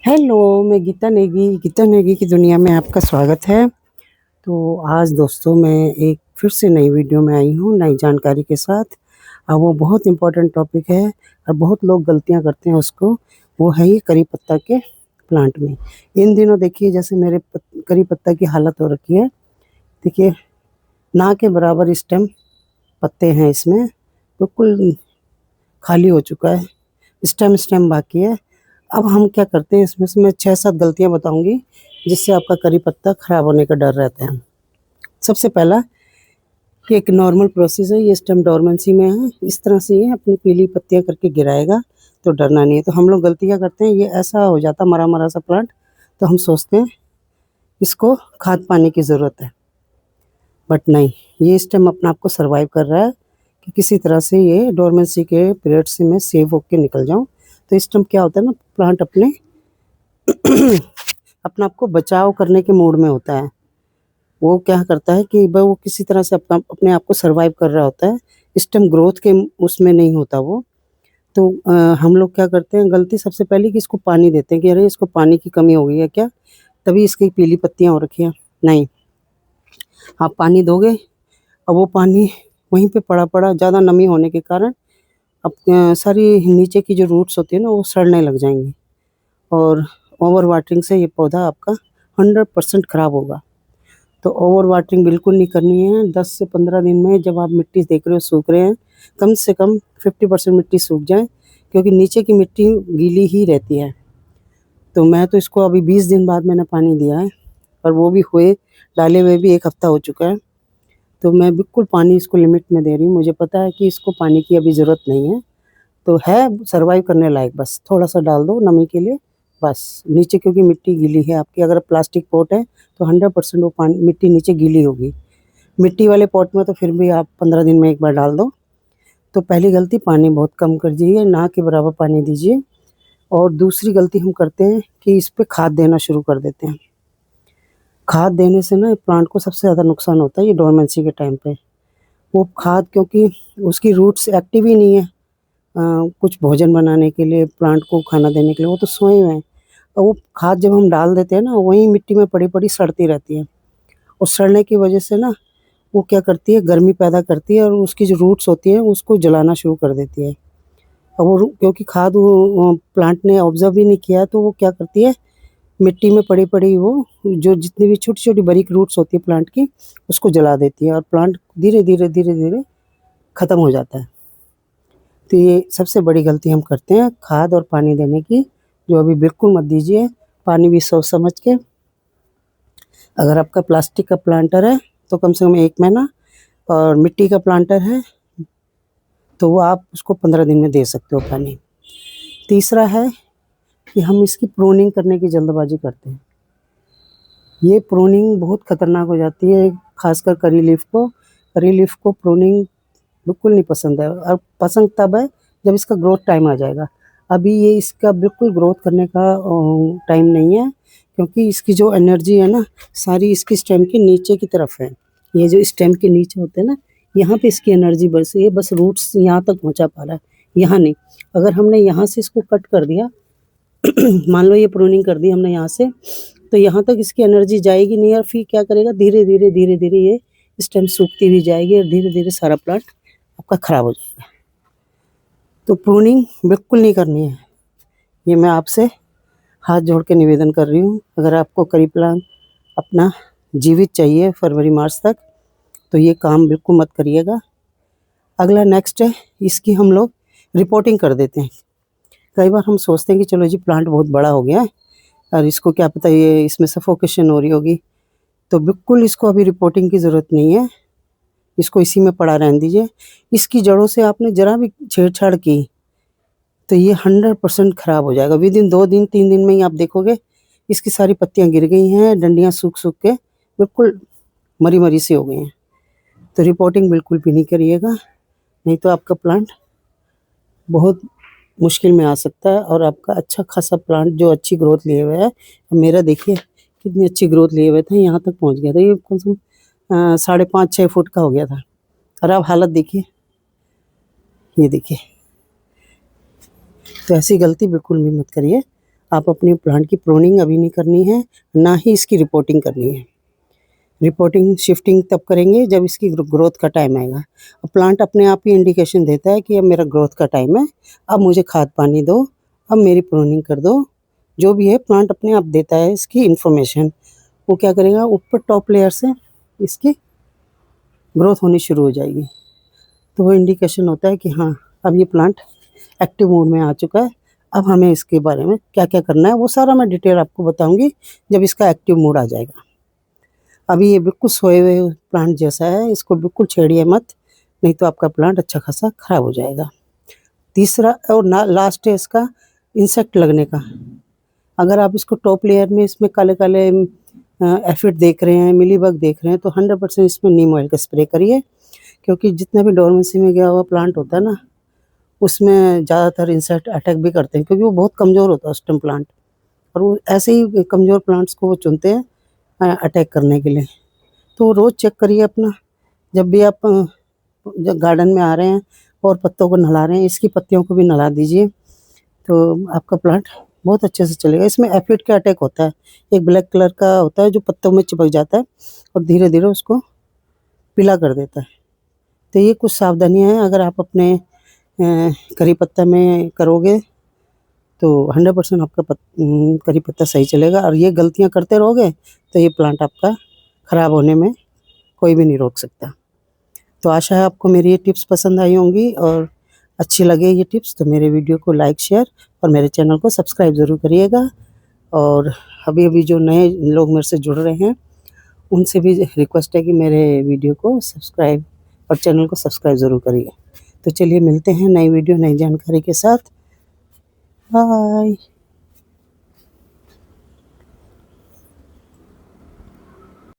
Hello, मैं गीता नेगी की दुनिया में आपका स्वागत है। तो आज दोस्तों मैं एक फिर से नई वीडियो में आई हूँ, नई जानकारी के साथ। और वो बहुत इम्पोर्टेंट टॉपिक है और बहुत लोग गलतियाँ करते हैं उसको। वो है ये करी पत्ता के प्लांट में। इन दिनों देखिए जैसे मेरे करी पत्ता की हालत हो रखी है। देखिए ना के बराबर स्टेम पत्ते हैं इसमें, बिल्कुल खाली हो चुका है, स्टेम स्टेम बाकी है। अब हम क्या करते हैं इसमें से मैं 6-7 गलतियाँ बताऊँगी जिससे आपका करी पत्ता खराब होने का डर रहता है। सबसे पहला कि एक नॉर्मल प्रोसेस है, ये स्टेम डोरमेंसी में है, इस तरह से ये अपनी पीली पत्तियाँ करके गिराएगा तो डरना नहीं है। तो हम लोग गलती क्या करते हैं, ये ऐसा हो जाता मरा-मरा सा प्लांट, तो हम सोचते हैं इसको खाद पानी की ज़रूरत है, बट नहीं, ये स्टेम अपने आप को सर्वाइव कर रहा है कि किसी तरह से ये डोरमेंसी के पीरियड से मैं सेव होके निकल जाऊँ। तो इस टाइम क्या होता है ना, प्लांट अपने अपने आप को बचाव करने के मूड में होता है। वो क्या करता है कि वो किसी तरह से अपने आप को सर्वाइव कर रहा होता है। इस टाइम ग्रोथ के उसमें नहीं होता वो। तो हम लोग क्या करते हैं गलती सबसे पहली कि इसको पानी देते हैं कि अरे इसको पानी की कमी हो गई है क्या, तभी इसकी पीली पत्तियाँ हो रखी हैं। नहीं, आप पानी दोगे और वो पानी वहीं पे पड़ा-पड़ा ज़्यादा नमी होने के कारण अब सारी नीचे की जो रूट्स होती है ना वो सड़ने लग जाएँगी और ओवर वाटरिंग से ये पौधा आपका 100% खराब होगा। तो ओवर वाटरिंग बिल्कुल नहीं करनी है। 10 से 15 दिन में जब आप मिट्टी देख रहे हो सूख रहे हैं, कम से कम 50% मिट्टी सूख जाए, क्योंकि नीचे की मिट्टी गीली ही रहती है। तो मैं तो इसको अभी 20 दिन बाद मैंने पानी दिया है और वो भी हुए डाले हुए भी 1 हफ्ता हो चुका है। तो मैं बिल्कुल पानी इसको लिमिट में दे रही हूँ। मुझे पता है कि इसको पानी की अभी ज़रूरत नहीं है, तो है सर्वाइव करने लायक, बस थोड़ा-सा डाल दो नमी के लिए बस। नीचे क्योंकि मिट्टी गीली है आपकी, अगर प्लास्टिक पॉट है तो 100% वो पानी मिट्टी नीचे गीली होगी। मिट्टी वाले पॉट में तो फिर भी आप 15 दिन में 1 बार डाल दो। तो पहली गलती पानी बहुत कम कर दीजिए, ना के बराबर पानी दीजिए। और दूसरी गलती हम करते हैं कि इस पे खाद देना शुरू कर देते हैं। खाद देने से ना प्लांट को सबसे ज़्यादा नुकसान होता है ये डोरमेंसी के टाइम पे। वो खाद क्योंकि उसकी रूट्स एक्टिव ही नहीं है कुछ भोजन बनाने के लिए, प्लांट को खाना देने के लिए, वो तो सोए हुए हैं। और वो खाद जब हम डाल देते हैं ना, वहीं मिट्टी में पड़ी-पड़ी सड़ती रहती है और सड़ने की वजह से ना वो क्या करती है, गर्मी पैदा करती है और उसकी जो रूट्स होती हैं उसको जलाना शुरू कर देती है। और वो क्योंकि खाद वो प्लांट ने ऑब्ज़र्व ही नहीं किया, तो वो क्या करती है, मिट्टी में पड़ी-पड़ी वो जो जितनी भी छोटी-छोटी बारीक रूट्स होती है प्लांट की, उसको जला देती है और प्लांट धीरे-धीरे, धीरे-धीरे खत्म हो जाता है। तो ये सबसे बड़ी गलती हम करते हैं खाद और पानी देने की, जो अभी बिल्कुल मत दीजिए। पानी भी सोच समझ के। अगर आपका प्लास्टिक का प्लांटर है तो कम से कम 1 महीना, और मिट्टी का प्लांटर है तो वो आप उसको 15 दिन में दे सकते हो पानी। तीसरा है कि हम इसकी प्रूनिंग करने की जल्दबाज़ी करते हैं। ये प्रूनिंग बहुत खतरनाक हो जाती है, ख़ासकर करी लीफ को प्रूनिंग बिल्कुल नहीं पसंद है, और पसंद तब है जब इसका ग्रोथ टाइम आ जाएगा। अभी ये इसका बिल्कुल ग्रोथ करने का टाइम नहीं है, क्योंकि इसकी जो एनर्जी है ना, सारी इसकी स्टेम के नीचे की तरफ है। ये जो स्टेम के नीचे होते हैं ना, यहाँ पे इसकी एनर्जी बस ये बस रूट्स यहाँ तक पहुँचा पा रहा है, यहाँ नहीं। अगर हमने यहाँ से इसको कट कर दिया मान लो ये प्रूनिंग कर दी हमने यहाँ से, तो यहाँ तक इसकी एनर्जी जाएगी नहीं और फिर क्या करेगा, धीरे-धीरे, धीरे-धीरे ये स्टेम सूखती हुई जाएगी और धीरे-धीरे सारा प्लांट आपका खराब हो जाएगा। तो प्रूनिंग बिल्कुल नहीं करनी है। ये मैं आपसे हाथ जोड़ के निवेदन कर रही हूँ। अगर आपको करी प्लांट अपना जीवित चाहिए फरवरी मार्च तक, तो ये काम बिल्कुल मत करिएगा। अगला नेक्स्ट है, इसकी हम लोग रिपोर्टिंग कर देते हैं। कई बार हम सोचते हैं कि चलो जी प्लांट बहुत बड़ा हो गया है और इसको क्या पता ये इसमें सफोकेशन हो रही होगी, तो बिल्कुल इसको अभी रिपोर्टिंग की ज़रूरत नहीं है। इसको इसी में पड़ा रहने दीजिए। इसकी जड़ों से आपने ज़रा भी छेड़छाड़ की तो ये 100% खराब हो जाएगा। विदिन 2 दिन 3 दिन में ही आप देखोगे इसकी सारी पत्तियाँ गिर गई हैं, डंडियाँ सूख-सूख के बिल्कुल मरी-मरी सी हो गई हैं। तो रिपोर्टिंग बिल्कुल भी नहीं करिएगा, नहीं तो आपका प्लांट बहुत मुश्किल में आ सकता है और आपका अच्छा खासा प्लांट जो अच्छी ग्रोथ लिए हुए है, मेरा देखिए कितनी अच्छी ग्रोथ लिए हुए थे, यहाँ तक पहुँच गया था। ये कम से कम 5.5-6 फुट का हो गया था और अब हालत देखिए, ये देखिए। तो ऐसी गलती बिल्कुल भी मत करिए। आप अपने प्लांट की प्रूनिंग अभी नहीं करनी है, ना ही इसकी रिपोर्टिंग करनी है। रिपोर्टिंग शिफ्टिंग तब करेंगे जब इसकी ग्रोथ का टाइम आएगा। अब प्लांट अपने आप ही इंडिकेशन देता है कि अब मेरा ग्रोथ का टाइम है, अब मुझे खाद पानी दो, अब मेरी प्रूनिंग कर दो। जो भी है प्लांट अपने आप देता है इसकी इन्फॉर्मेशन। वो क्या करेगा, ऊपर टॉप लेयर से इसकी ग्रोथ होनी शुरू हो जाएगी। तो वो इंडिकेशन होता है कि हाँ, अब ये प्लांट एक्टिव मोड में आ चुका है। अब हमें इसके बारे में क्या-क्या करना है वो सारा मैं डिटेल आपको बताऊँगी जब इसका एक्टिव मोड आ जाएगा। अभी ये बिल्कुल सोए हुए प्लांट जैसा है, इसको बिल्कुल छेड़िए मत, नहीं तो आपका प्लांट अच्छा खासा खराब हो जाएगा। तीसरा और ना लास्ट है इसका इंसेक्ट लगने का। अगर आप इसको टॉप लेयर में इसमें काले-काले एफिड देख रहे हैं, मिलीबग देख रहे हैं, तो 100% इसमें नीम ऑयल का स्प्रे करिए, क्योंकि जितना भी डोरमेंसी में गया हुआ प्लांट होता है ना, उसमें ज़्यादातर इंसेक्ट अटैक भी करते हैं, क्योंकि वो बहुत कमज़ोर होता है स्टेम प्लांट, और वो ऐसे ही कमज़ोर प्लांट्स को वो चुनते हैं अटैक करने के लिए। तो रोज़ चेक करिए अपना, जब भी आप जब गार्डन में आ रहे हैं और पत्तों को नहला रहे हैं, इसकी पत्तियों को भी नहला दीजिए, तो आपका प्लांट बहुत अच्छे से चलेगा। इसमें एफिड का अटैक होता है, एक ब्लैक कलर का होता है जो पत्तों में चिपक जाता है और धीरे-धीरे उसको पीला कर देता है। तो ये कुछ सावधानियाँ हैं, अगर आप अपने करी पत्ता में करोगे तो 100% आपका करी पत्ता सही चलेगा, और ये गलतियाँ करते रहोगे तो ये प्लांट आपका ख़राब होने में कोई भी नहीं रोक सकता। तो आशा है आपको मेरी ये टिप्स पसंद आई होंगी, और अच्छी लगे ये टिप्स तो मेरे वीडियो को लाइक, शेयर और मेरे चैनल को सब्सक्राइब ज़रूर करिएगा। और अभी-अभी जो नए लोग मेरे से जुड़ रहे हैं, उनसे भी रिक्वेस्ट है कि मेरे वीडियो को सब्सक्राइब और चैनल को सब्सक्राइब ज़रूर करिए। तो चलिए मिलते हैं नई वीडियो, नई जानकारी के साथ। बाय।